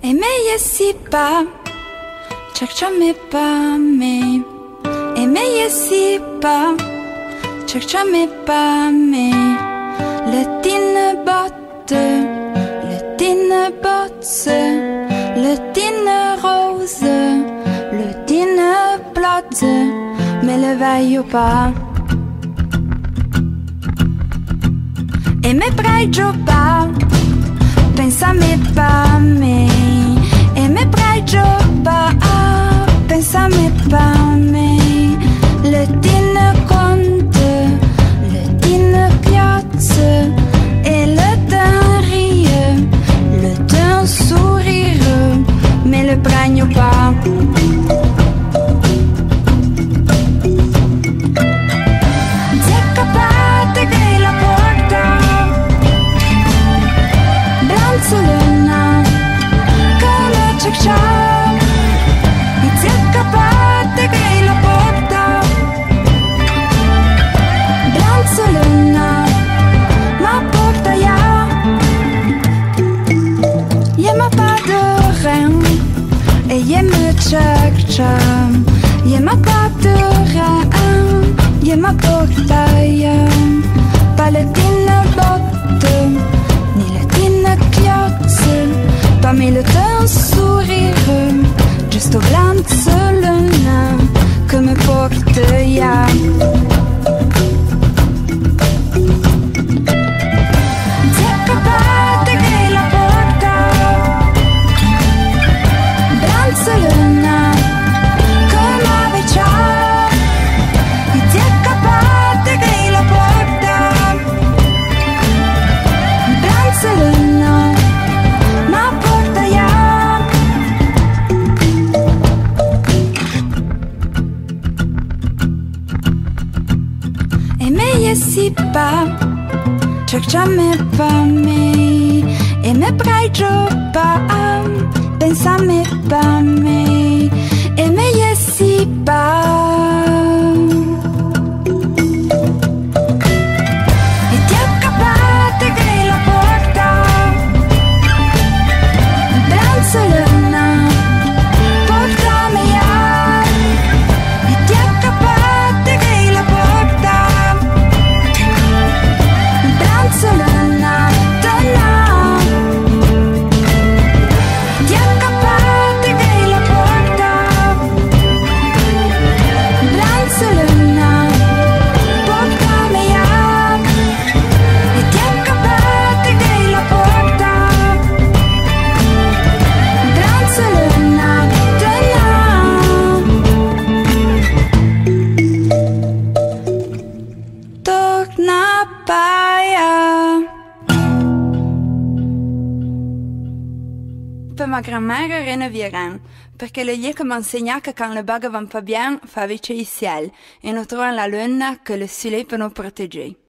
Paméi si pas, Tchercha-mé Paméi. Paméi si pas, Tchercha-mé Paméi. Le tinne botte, le tinne botse, le tinne roouze, le tinne plodze, mais le vèyo pas. Et me prèidjo pas, Pensa-mé Paméi. Et me prèidjo pas, Pensa-mé Paméi. Le tinne conte, le tinne cllotse, et le teun rire, le teun sourire, mais le prègno pas. Dz'i acappà tegrei la porta, BLANTSE LEUNNA, come Tchercha, e Dz'i acappà tegrei la porta, BLANTSE LEUNNA, ma porta y'a ma pas de Réne, et y'a me Tchercha, y'a ma pas de Réne, y'a ma porta pas le tinne botte, ni le tinne cllotse, Paméi le teun sourire, giusto BLANTSE LEUNNA, come porta Dz'i acappà tegrei la porta, BLANTSE LEUNNA, come vèyo, e Dz'i acappà tegrei la porta, BLANTSE LEUNNA, ma porta Paméi si pas, Tchercha-mé Paméi. Et me prèidjo pas, Pensa-mé Paméi. Paméi si pas, e Dz'i acappà tegrei la porta, BLANTSE LEUNNA, porta meia, e Dz'i acappà tegrei la porta, BLANTSE LEUNNA, donna, Dz'i acappà tegrei la porta, BLANTSE LEUNNA, porta meia, e Dz'i acappà tegrei la porta, BLANTSE LEUNNA, donna, torna paia. Per ma grand-mère Réne Viérin, perché le lieu comme enseignant que quand le bug va pas bien, fa vice il ciel, et nous trouvons la lune que le soleil peut nous protéger.